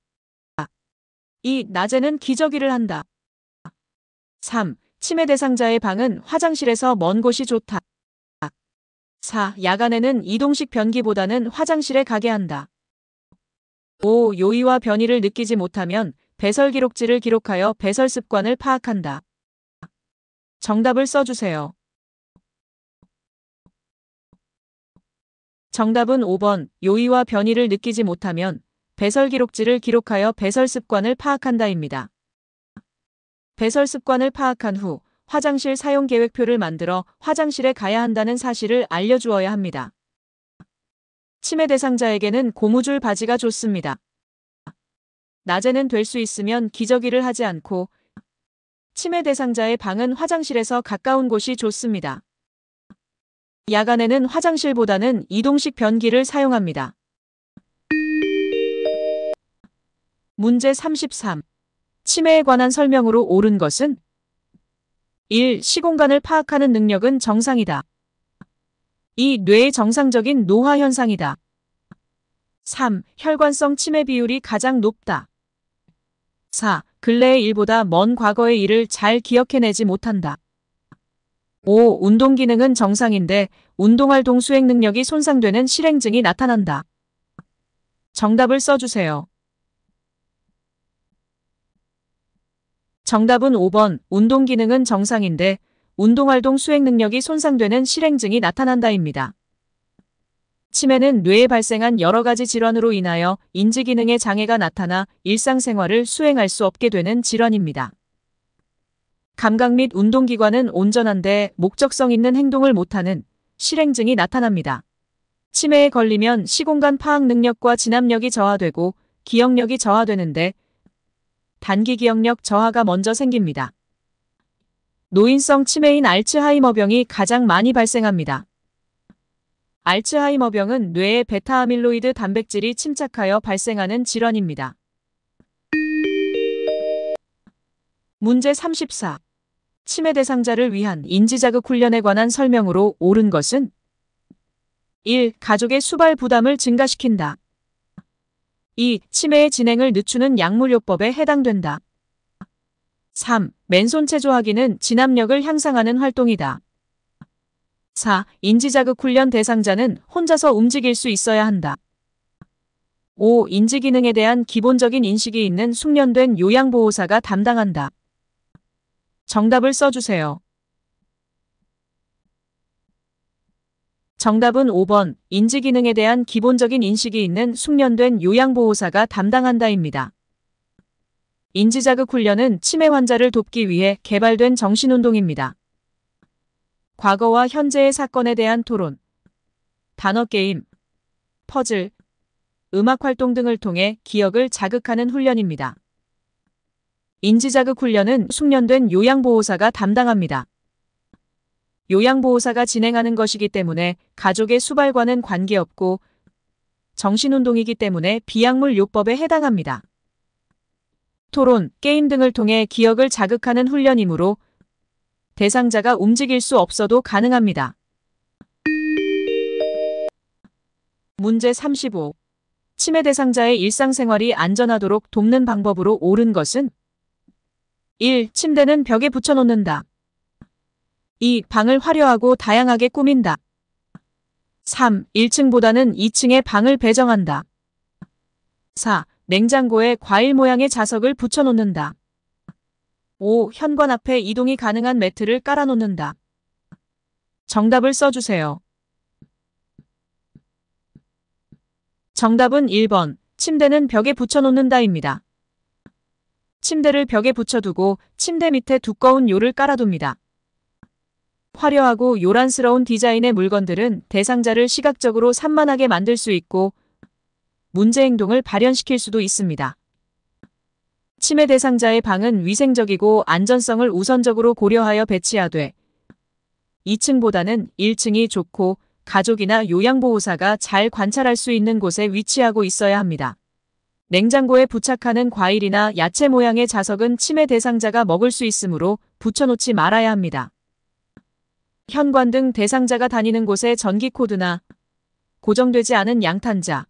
[SPEAKER 2] 2. 낮에는 기저귀를 한다. 3. 치매 대상자의 방은 화장실에서 먼 곳이 좋다. 4. 야간에는 이동식 변기보다는 화장실에 가게 한다. 5. 요의와 변이를 느끼지 못하면 배설 기록지를 기록하여 배설 습관을 파악한다. 정답을 써주세요. 정답은 5번. 요의와 변이를 느끼지 못하면 배설 기록지를 기록하여 배설 습관을 파악한다입니다. 배설 습관을 파악한 후 화장실 사용 계획표를 만들어 화장실에 가야 한다는 사실을 알려주어야 합니다. 치매 대상자에게는 고무줄 바지가 좋습니다. 낮에는 될 수 있으면 기저귀를 하지 않고 치매 대상자의 방은 화장실에서 가까운 곳이 좋습니다. 야간에는 화장실보다는 이동식 변기를 사용합니다. 문제 33. 치매에 관한 설명으로 옳은 것은 1. 시공간을 파악하는 능력은 정상이다. 2. 뇌의 정상적인 노화 현상이다. 3. 혈관성 치매 비율이 가장 높다. 4. 근래의 일보다 먼 과거의 일을 잘 기억해내지 못한다. 5. 운동 기능은 정상인데 운동활동 수행 능력이 손상되는 실행증이 나타난다. 정답을 써주세요. 정답은 5번. 운동 기능은 정상인데 운동활동 수행 능력이 손상되는 실행증이 나타난다입니다. 치매는 뇌에 발생한 여러 가지 질환으로 인하여 인지 기능에 장애가 나타나 일상생활을 수행할 수 없게 되는 질환입니다. 감각 및 운동기관은 온전한데 목적성 있는 행동을 못하는 실행증이 나타납니다. 치매에 걸리면 시공간 파악 능력과 진압력이 저하되고 기억력이 저하되는데 단기 기억력 저하가 먼저 생깁니다. 노인성 치매인 알츠하이머병이 가장 많이 발생합니다. 알츠하이머병은 뇌에 베타아밀로이드 단백질이 침착하여 발생하는 질환입니다. 문제 34. 치매 대상자를 위한 인지자극 훈련에 관한 설명으로 옳은 것은 1. 가족의 수발 부담을 증가시킨다. 2. 치매의 진행을 늦추는 약물요법에 해당된다. 3. 맨손 체조하기는 진압력을 향상하는 활동이다. 4. 인지자극 훈련 대상자는 혼자서 움직일 수 있어야 한다. 5. 인지기능에 대한 기본적인 인식이 있는 숙련된 요양보호사가 담당한다. 정답을 써주세요. 정답은 5번. 인지기능에 대한 기본적인 인식이 있는 숙련된 요양보호사가 담당한다입니다. 인지자극 훈련은 치매 환자를 돕기 위해 개발된 정신운동입니다. 과거와 현재의 사건에 대한 토론, 단어 게임, 퍼즐, 음악 활동 등을 통해 기억을 자극하는 훈련입니다. 인지자극 훈련은 숙련된 요양보호사가 담당합니다. 요양보호사가 진행하는 것이기 때문에 가족의 수발과는 관계없고 정신운동이기 때문에 비약물 요법에 해당합니다. 토론, 게임 등을 통해 기억을 자극하는 훈련이므로 대상자가 움직일 수 없어도 가능합니다. 문제 35. 치매 대상자의 일상생활이 안전하도록 돕는 방법으로 옳은 것은 1. 침대는 벽에 붙여놓는다. 2. 방을 화려하고 다양하게 꾸민다. 3. 1층보다는 2층에 방을 배정한다. 4. 냉장고에 과일 모양의 자석을 붙여놓는다. 5. 현관 앞에 이동이 가능한 매트를 깔아놓는다. 정답을 써주세요. 정답은 1번. 침대는 벽에 붙여놓는다입니다. 침대를 벽에 붙여두고 침대 밑에 두꺼운 요를 깔아둡니다. 화려하고 요란스러운 디자인의 물건들은 대상자를 시각적으로 산만하게 만들 수 있고 문제 행동을 발현시킬 수도 있습니다. 치매 대상자의 방은 위생적이고 안전성을 우선적으로 고려하여 배치하되 2층보다는 1층이 좋고 가족이나 요양보호사가 잘 관찰할 수 있는 곳에 위치하고 있어야 합니다. 냉장고에 부착하는 과일이나 야채 모양의 자석은 치매 대상자가 먹을 수 있으므로 붙여놓지 말아야 합니다. 현관 등 대상자가 다니는 곳에 전기 코드나 고정되지 않은 양탄자,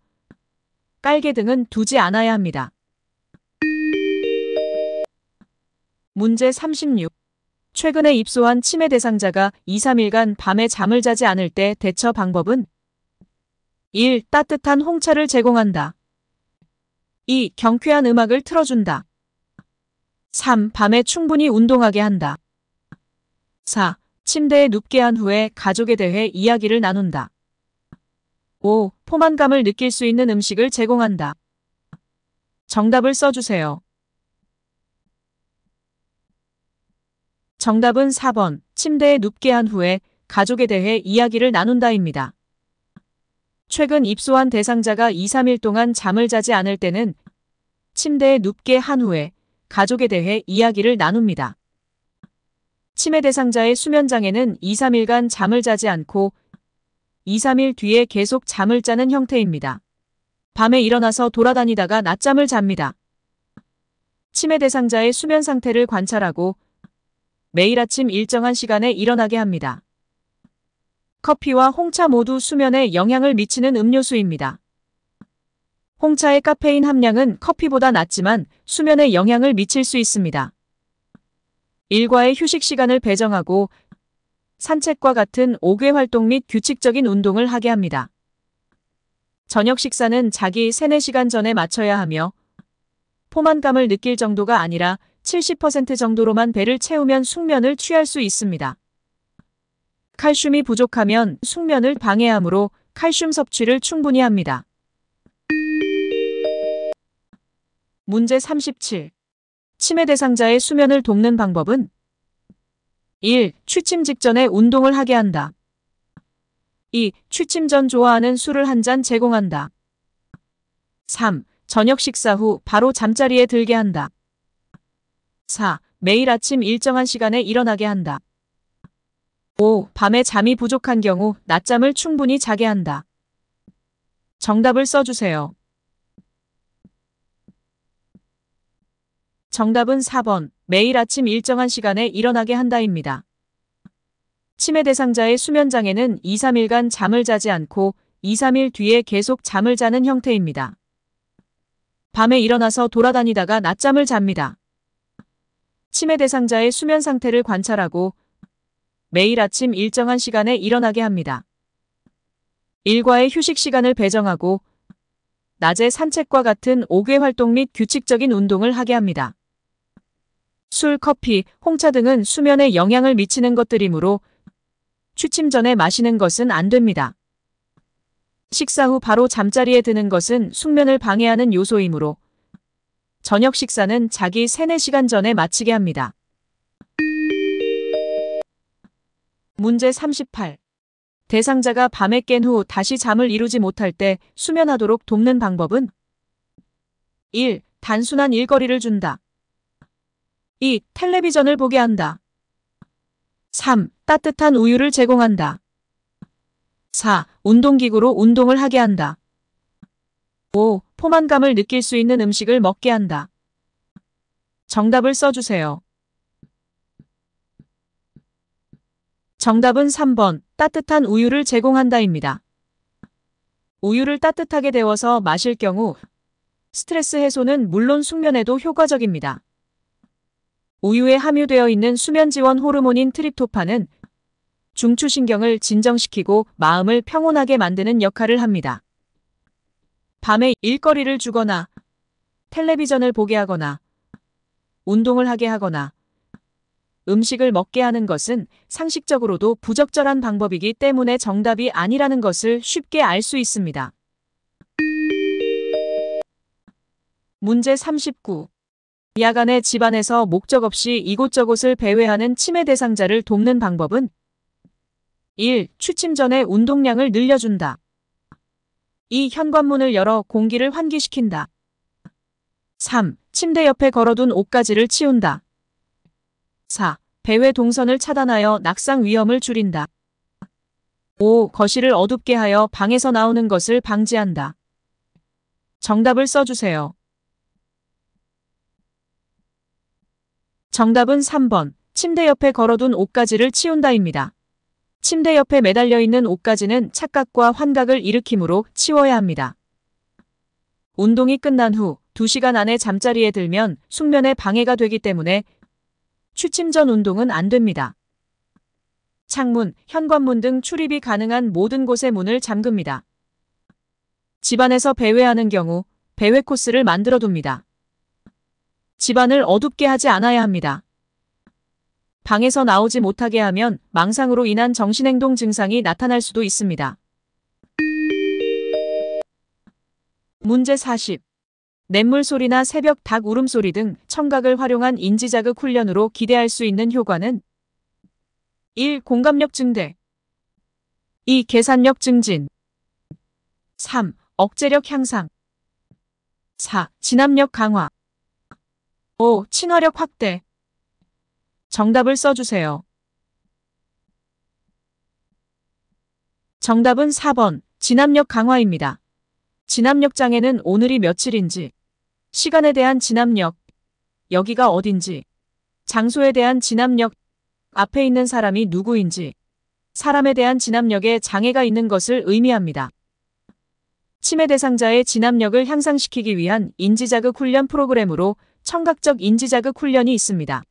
[SPEAKER 2] 깔개 등은 두지 않아야 합니다. 문제 36. 최근에 입소한 치매 대상자가 2-3일간 밤에 잠을 자지 않을 때 대처 방법은 1. 따뜻한 홍차를 제공한다. 2. 경쾌한 음악을 틀어준다. 3. 밤에 충분히 운동하게 한다. 4. 침대에 눕게 한 후에 가족에 대해 이야기를 나눈다. 5. 포만감을 느낄 수 있는 음식을 제공한다. 정답을 써주세요. 정답은 4번. 침대에 눕게 한 후에 가족에 대해 이야기를 나눈다입니다. 최근 입소한 대상자가 2-3일 동안 잠을 자지 않을 때는 침대에 눕게 한 후에 가족에 대해 이야기를 나눕니다. 치매 대상자의 수면장애는 2-3일간 잠을 자지 않고 2-3일 뒤에 계속 잠을 자는 형태입니다. 밤에 일어나서 돌아다니다가 낮잠을 잡니다. 치매 대상자의 수면 상태를 관찰하고 매일 아침 일정한 시간에 일어나게 합니다. 커피와 홍차 모두 수면에 영향을 미치는 음료수입니다. 홍차의 카페인 함량은 커피보다 낮지만 수면에 영향을 미칠 수 있습니다. 일과의 휴식 시간을 배정하고 산책과 같은 5개 활동 및 규칙적인 운동을 하게 합니다. 저녁 식사는 자기 3-4시간 전에 마쳐야 하며 포만감을 느낄 정도가 아니라 70% 정도로만 배를 채우면 숙면을 취할 수 있습니다. 칼슘이 부족하면 숙면을 방해하므로 칼슘 섭취를 충분히 합니다. 문제 37. 치매 대상자의 수면을 돕는 방법은 1. 취침 직전에 운동을 하게 한다. 2. 취침 전 좋아하는 술을 한 잔 제공한다. 3. 저녁 식사 후 바로 잠자리에 들게 한다. 4. 매일 아침 일정한 시간에 일어나게 한다. 5. 밤에 잠이 부족한 경우 낮잠을 충분히 자게 한다. 정답을 써주세요. 정답은 4번. 매일 아침 일정한 시간에 일어나게 한다입니다. 치매 대상자의 수면장애는 2-3일간 잠을 자지 않고 2-3일 뒤에 계속 잠을 자는 형태입니다. 밤에 일어나서 돌아다니다가 낮잠을 잡니다. 치매 대상자의 수면 상태를 관찰하고 매일 아침 일정한 시간에 일어나게 합니다. 일과의 휴식 시간을 배정하고 낮에 산책과 같은 5개 활동 및 규칙적인 운동을 하게 합니다. 술, 커피, 홍차 등은 수면에 영향을 미치는 것들이므로 취침 전에 마시는 것은 안 됩니다. 식사 후 바로 잠자리에 드는 것은 숙면을 방해하는 요소이므로 저녁 식사는 자기 3-4시간 전에 마치게 합니다. 문제 38. 대상자가 밤에 깬 후 다시 잠을 이루지 못할 때 수면하도록 돕는 방법은 1. 단순한 일거리를 준다. 2. 텔레비전을 보게 한다. 3. 따뜻한 우유를 제공한다. 4. 운동기구로 운동을 하게 한다. 5. 포만감을 느낄 수 있는 음식을 먹게 한다. 정답을 써주세요. 정답은 3번. 따뜻한 우유를 제공한다입니다. 우유를 따뜻하게 데워서 마실 경우 스트레스 해소는 물론 숙면에도 효과적입니다. 우유에 함유되어 있는 수면 지원 호르몬인 트립토판은 중추신경을 진정시키고 마음을 평온하게 만드는 역할을 합니다. 밤에 일거리를 주거나 텔레비전을 보게 하거나 운동을 하게 하거나 음식을 먹게 하는 것은 상식적으로도 부적절한 방법이기 때문에 정답이 아니라는 것을 쉽게 알 수 있습니다. 문제 39. 야간에 집안에서 목적 없이 이곳저곳을 배회하는 치매 대상자를 돕는 방법은 1. 취침 전에 운동량을 늘려준다. 2. 현관문을 열어 공기를 환기시킨다. 3. 침대 옆에 걸어둔 옷가지를 치운다. 4. 배회 동선을 차단하여 낙상 위험을 줄인다. 5. 거실을 어둡게 하여 방에서 나오는 것을 방지한다. 정답을 써주세요. 정답은 3번. 침대 옆에 걸어둔 옷가지를 치운다입니다. 침대 옆에 매달려 있는 옷가지는 착각과 환각을 일으키므로 치워야 합니다. 운동이 끝난 후 2시간 안에 잠자리에 들면 숙면에 방해가 되기 때문에 취침 전 운동은 안 됩니다. 창문, 현관문 등 출입이 가능한 모든 곳의 문을 잠급니다. 집안에서 배회하는 경우 배회 코스를 만들어 둡니다. 집안을 어둡게 하지 않아야 합니다. 방에서 나오지 못하게 하면 망상으로 인한 정신행동 증상이 나타날 수도 있습니다. 문제 40. 냇물 소리나 새벽 닭 울음소리 등 청각을 활용한 인지자극 훈련으로 기대할 수 있는 효과는 1. 공감력 증대 2. 계산력 증진 3. 억제력 향상 4. 진압력 강화 5. 친화력 확대. 정답을 써주세요. 정답은 4번. 진압력 강화입니다. 진압력 장애는 오늘이 며칠인지, 시간에 대한 진압력, 여기가 어딘지, 장소에 대한 진압력, 앞에 있는 사람이 누구인지, 사람에 대한 진압력에 장애가 있는 것을 의미합니다. 치매 대상자의 진압력을 향상시키기 위한 인지자극 훈련 프로그램으로 청각적 인지자극 훈련이 있습니다.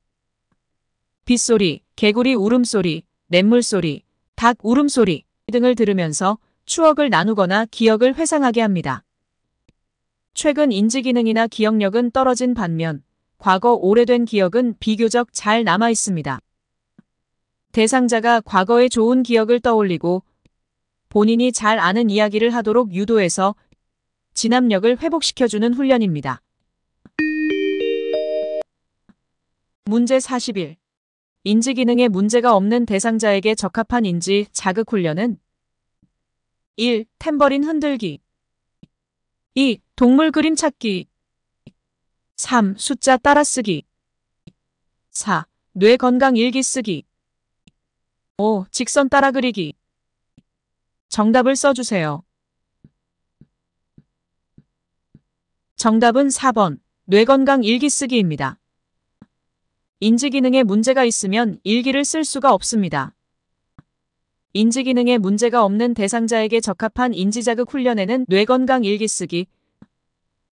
[SPEAKER 2] 빗소리, 개구리 울음소리, 냇물소리, 닭 울음소리 등을 들으면서 추억을 나누거나 기억을 회상하게 합니다. 최근 인지기능이나 기억력은 떨어진 반면 과거 오래된 기억은 비교적 잘 남아 있습니다. 대상자가 과거의 좋은 기억을 떠올리고 본인이 잘 아는 이야기를 하도록 유도해서 진압력을 회복시켜주는 훈련입니다. 문제 41. 인지기능에 문제가 없는 대상자에게 적합한 인지 자극 훈련은 1. 탬버린 흔들기 2. 동물 그림 찾기 3. 숫자 따라쓰기 4. 뇌 건강 일기 쓰기 5. 직선 따라 그리기. 정답을 써주세요. 정답은 4번 뇌건강 일기 쓰기입니다. 인지기능에 문제가 있으면 일기를 쓸 수가 없습니다. 인지기능에 문제가 없는 대상자에게 적합한 인지자극 훈련에는 뇌건강 일기 쓰기,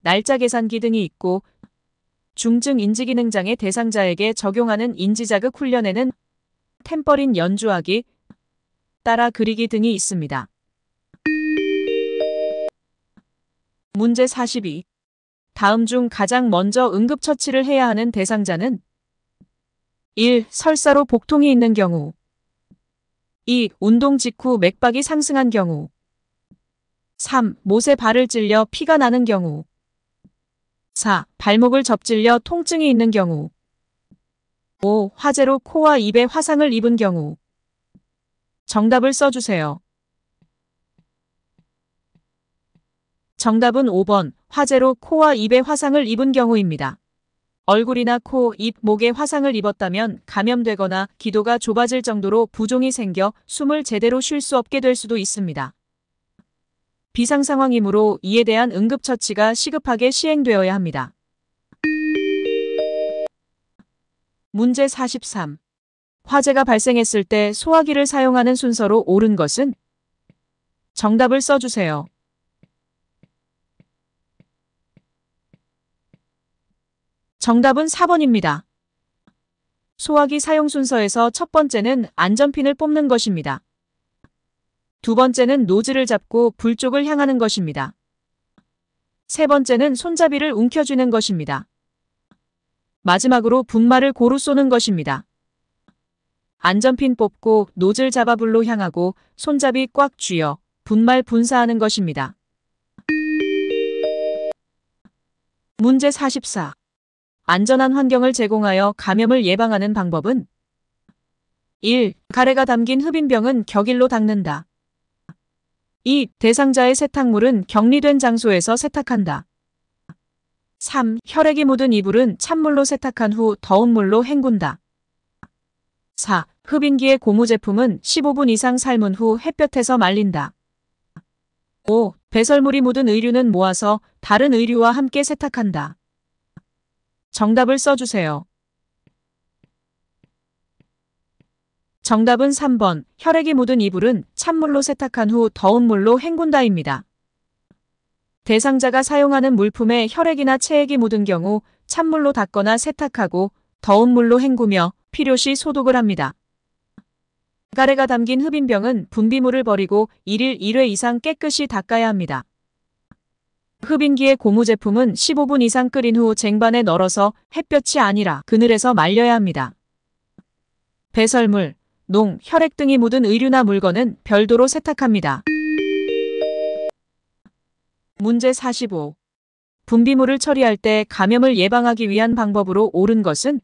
[SPEAKER 2] 날짜 계산기 등이 있고 중증 인지기능장애 대상자에게 적용하는 인지자극 훈련에는 탬버린 연주하기, 따라 그리기 등이 있습니다. 문제 42. 다음 중 가장 먼저 응급처치를 해야 하는 대상자는 1. 설사로 복통이 있는 경우 2. 운동 직후 맥박이 상승한 경우 3. 못에 발을 찔려 피가 나는 경우 4. 발목을 접질려 통증이 있는 경우 5. 화재로 코와 입에 화상을 입은 경우. 정답을 써주세요. 정답은 5번 화재로 코와 입에 화상을 입은 경우입니다. 얼굴이나 코, 입, 목에 화상을 입었다면 감염되거나 기도가 좁아질 정도로 부종이 생겨 숨을 제대로 쉴 수 없게 될 수도 있습니다. 비상 상황이므로 이에 대한 응급처치가 시급하게 시행되어야 합니다. 문제 43. 화재가 발생했을 때 소화기를 사용하는 순서로 옳은 것은? 정답을 써주세요. 정답은 4번입니다. 소화기 사용 순서에서 첫 번째는 안전핀을 뽑는 것입니다. 두 번째는 노즐을 잡고 불 쪽을 향하는 것입니다. 세 번째는 손잡이를 움켜쥐는 것입니다. 마지막으로 분말을 고루 쏘는 것입니다. 안전핀 뽑고 노즐 잡아 불로 향하고 손잡이 꽉 쥐어 분말 분사하는 것입니다. 문제 44. 안전한 환경을 제공하여 감염을 예방하는 방법은? 1. 가래가 담긴 흡인병은 격일로 닦는다. 2. 대상자의 세탁물은 격리된 장소에서 세탁한다. 3. 혈액이 묻은 이불은 찬물로 세탁한 후 더운 물로 헹군다. 4. 흡인기의 고무 제품은 15분 이상 삶은 후 햇볕에서 말린다. 5. 배설물이 묻은 의류는 모아서 다른 의류와 함께 세탁한다. 정답을 써주세요. 정답은 3번 혈액이 묻은 이불은 찬물로 세탁한 후 더운 물로 헹군다입니다. 대상자가 사용하는 물품에 혈액이나 체액이 묻은 경우 찬물로 닦거나 세탁하고 더운 물로 헹구며 필요시 소독을 합니다. 가래가 담긴 흡인병은 분비물을 버리고 1일 1회 이상 깨끗이 닦아야 합니다. 흡인기의 고무 제품은 15분 이상 끓인 후 쟁반에 널어서 햇볕이 아니라 그늘에서 말려야 합니다. 배설물, 농, 혈액 등이 묻은 의류나 물건은 별도로 세탁합니다. 문제 45. 분비물을 처리할 때 감염을 예방하기 위한 방법으로 옳은 것은?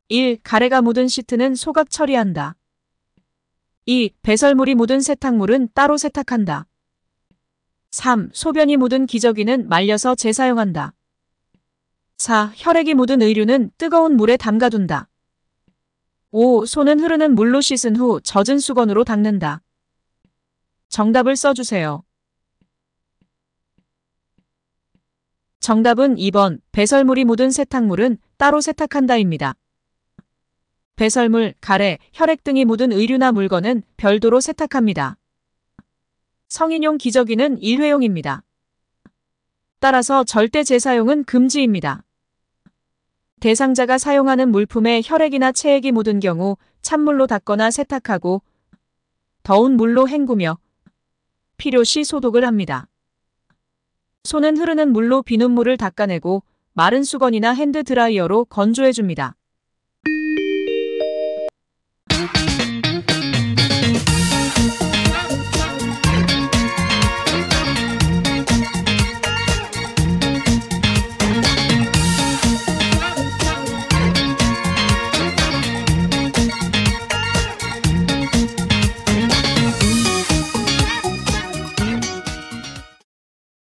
[SPEAKER 2] 1. 가래가 묻은 시트는 소각 처리한다. 2. 배설물이 묻은 세탁물은 따로 세탁한다. 3. 소변이 묻은 기저귀는 말려서 재사용한다. 4. 혈액이 묻은 의류는 뜨거운 물에 담가둔다. 5. 손은 흐르는 물로 씻은 후 젖은 수건으로 닦는다. 정답을 써주세요. 정답은 2번 배설물이 묻은 세탁물은 따로 세탁한다입니다. 배설물, 가래, 혈액 등이 묻은 의류나 물건은 별도로 세탁합니다. 성인용 기저귀는 일회용입니다. 따라서 절대 재사용은 금지입니다. 대상자가 사용하는 물품에 혈액이나 체액이 묻은 경우 찬물로 닦거나 세탁하고 더운 물로 헹구며 필요시 소독을 합니다. 손은 흐르는 물로 비눗물을 닦아내고 마른 수건이나 핸드 드라이어로 건조해 줍니다.